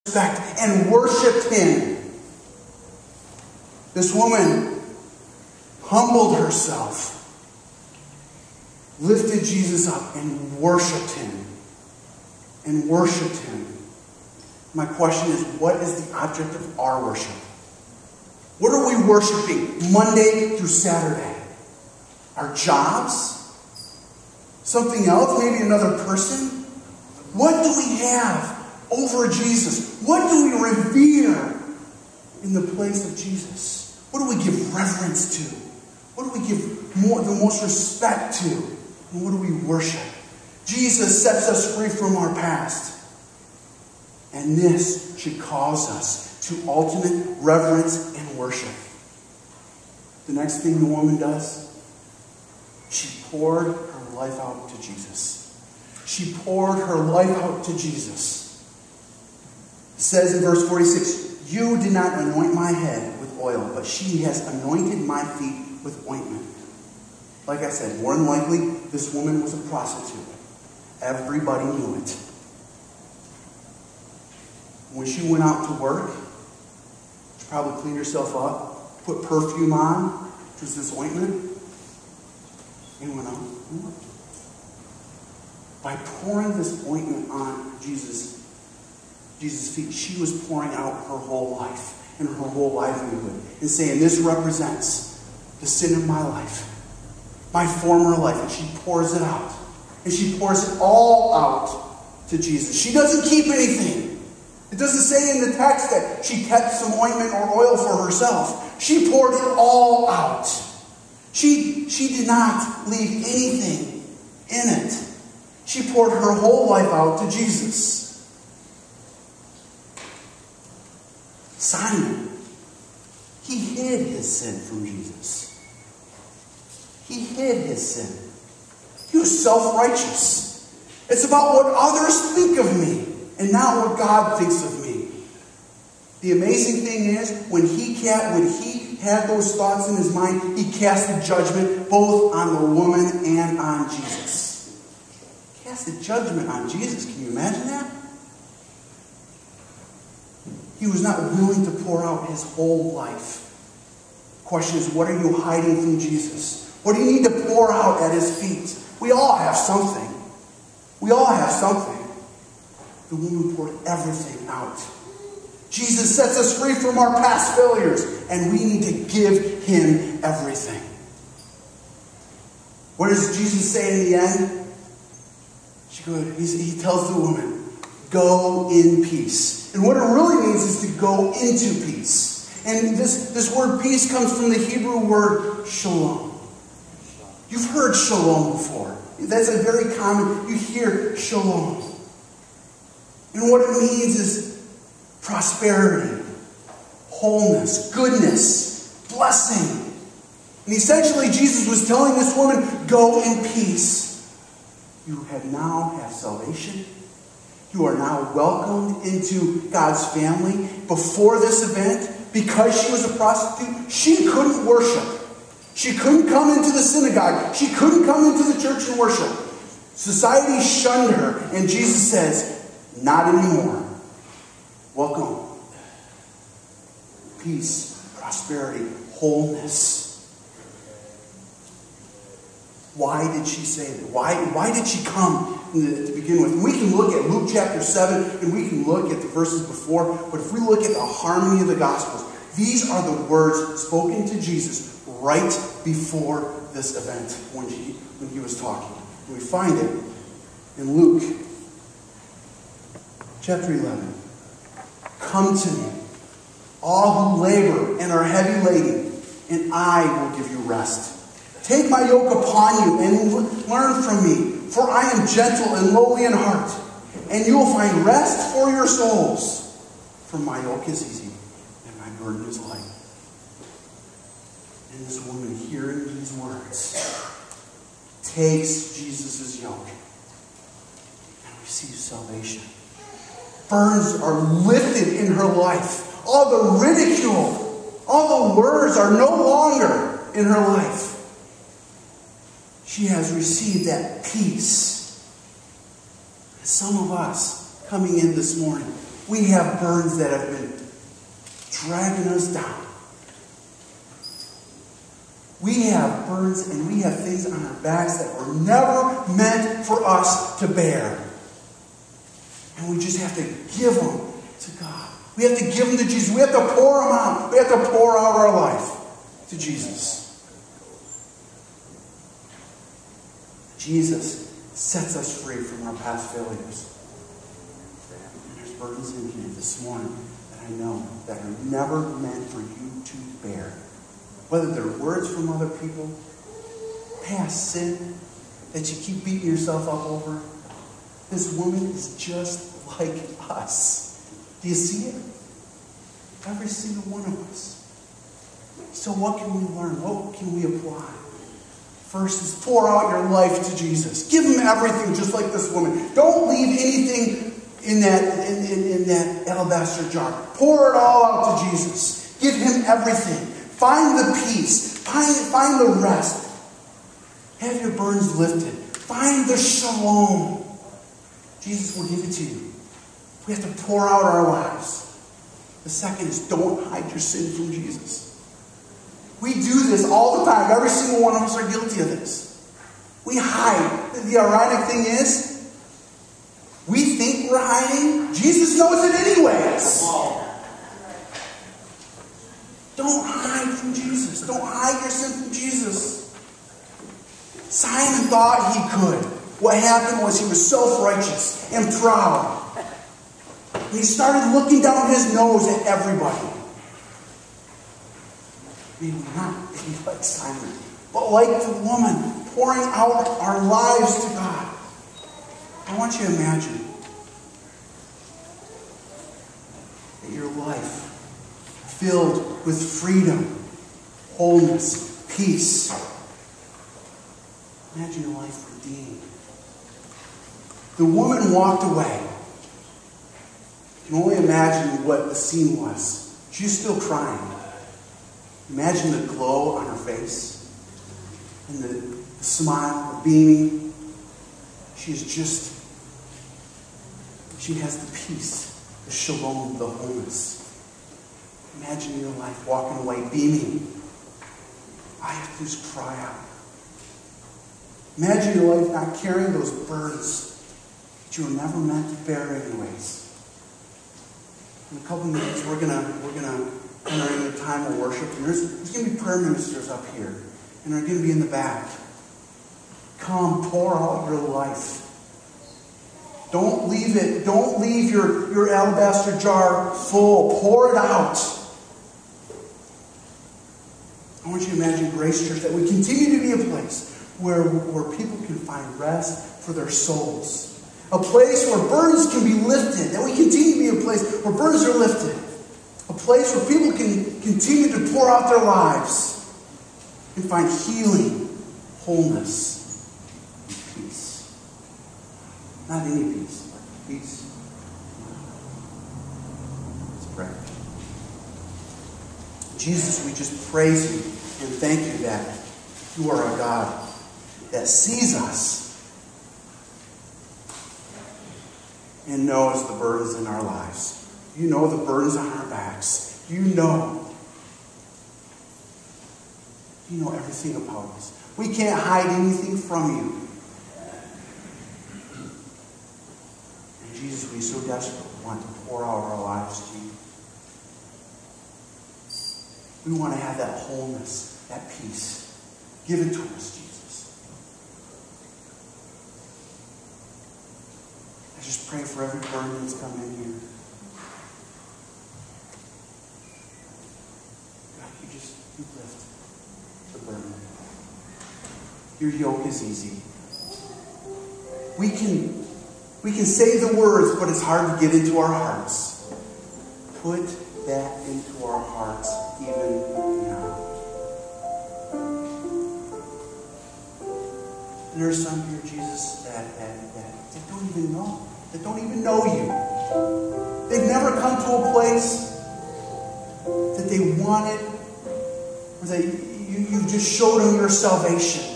respect and worshiped him. This woman humbled herself, lifted Jesus up, and worshiped him. And worshiped him. My question is, what is the object of our worship? What are we worshiping Monday through Saturday? Our jobs? Something else? Maybe another person? What do we have over Jesus? What do we revere in the place of Jesus? What do we give reverence to? What do we give the most respect to? And what do we worship? Jesus sets us free from our past. And this should cause us to ultimate reverence and worship. The next thing the woman does, she poured her life out to Jesus. She poured her life out to Jesus. It says in verse 46, "You did not anoint my head with oil, but she has anointed my feet with ointment." Like I said, more than likely, this woman was a prostitute. Everybody knew it. When she went out to work, she probably cleaned herself up, put perfume on, which was this ointment, and went out and worked. By pouring this ointment on Jesus' feet, she was pouring out her whole life and her whole livelihood and saying, this represents the sin of my life, my former life. And she pours it out. And she pours it all out to Jesus. She doesn't keep anything. It doesn't say in the text that she kept some ointment or oil for herself. She poured it all out. She did not leave anything in it. She poured her whole life out to Jesus. Simon, he hid his sin from Jesus. He hid his sin. He was self-righteous. It's about what others think of me and not what God thinks of me. The amazing thing is, when he had those thoughts in his mind, he cast a judgment both on the woman and on Jesus. He cast a judgment on Jesus. Can you imagine that? He was not willing to pour out his whole life. The question is, what are you hiding from Jesus? What do you need to pour out at his feet? We all have something. We all have something. The woman poured everything out. Jesus sets us free from our past failures, and we need to give him everything. What does Jesus say in the end? He tells the woman, go in peace. And what it really means is to go into peace. And this word peace comes from the Hebrew word shalom. You've heard shalom before. That's a very common, you hear shalom. And what it means is prosperity, wholeness, goodness, blessing. And essentially Jesus was telling this woman, go in peace. You now have salvation. You are now welcomed into God's family. Before this event, because she was a prostitute, she couldn't worship. She couldn't come into the synagogue. She couldn't come into the church and worship. Society shunned her, and Jesus says, not anymore. Welcome. Peace, prosperity, wholeness. Why did she say that? Why did she come to begin with? And we can look at Luke chapter 7, and we can look at the verses before, but if we look at the harmony of the Gospels, these are the words spoken to Jesus right before this event when he was talking. And we find it in Luke chapter 11. Come to me, all who labor and are heavy laden, and I will give you rest. Take my yoke upon you and learn from me, for I am gentle and lowly in heart, and you will find rest for your souls. For my yoke is easy and my burden is light. And this woman, hearing these words, takes Jesus' yoke and receives salvation. Burdens are lifted in her life. All the ridicule, all the words are no longer in her life. She has received that peace. Some of us coming in this morning, We have burdens that have been dragging us down. We have burdens and we have things on our backs that were never meant for us to bear. And we just have to give them to God. We have to give them to Jesus. We have to pour them out. We have to pour out our life to Jesus. Jesus sets us free from our past failures. And there's burdens in here this morning that I know that are never meant for you to bear. Whether they're words from other people, past sin that you keep beating yourself up over. This woman is just like us. Do you see it? Every single one of us. So what can we learn? What can we apply? First is pour out your life to Jesus. Give him everything just like this woman. Don't leave anything in that alabaster jar. Pour it all out to Jesus. Give him everything. Find the peace. Find the rest. Have your burdens lifted. Find the shalom. Jesus will give it to you. We have to pour out our lives. The second is don't hide your sin from Jesus. We do this all the time. Every single one of us are guilty of this. We hide. The ironic thing is, we think we're hiding. Jesus knows it anyways. Don't hide from Jesus. Don't hide your sin from Jesus. Simon thought he could. What happened was he was self-righteous and proud. And he started looking down his nose at everybody. May we not be like Simon, but like the woman, pouring out our lives to God. I want you to imagine that your life filled with freedom, wholeness, peace. Imagine your life redeemed. The woman walked away. You can only imagine what the scene was. She's still crying. Imagine the glow on her face and the smile, the beaming. She has the peace, the shalom, the wholeness. Imagine your life walking away beaming. All you have to do is cry out. Imagine your life not carrying those burdens that you were never meant to bear anyways. In a couple minutes, we're gonna enter into a time of worship, and there's going to be prayer ministers up here, and they're going to be in the back. Come, pour out your life. Don't leave it. Don't leave your alabaster jar full. Pour it out. I want you to imagine Grace Church, that we continue to be a place where people can find rest for their souls. A place where burdens can be lifted. That we continue to be a place where burdens are lifted. A place where people can continue to pour out their lives and find healing, wholeness, and peace. Not any peace, but peace. Let's pray. Jesus, we just praise you and thank you that you are a God that sees us and knows the burdens in our lives. You know the burdens on our backs. You know everything about us. We can't hide anything from you. And Jesus, we so desperately want to pour out our lives to you. We want to have that wholeness, that peace. Give it to us, Jesus. I just pray for every burden that's come in here. You lift the burden. Your yoke is easy. We can say the words, but it's hard to get into our hearts. Put that into our hearts even now. And there are some here, Jesus, that don't even know. That don't even know you. They've never come to a place that they wanted. That you just showed them your salvation.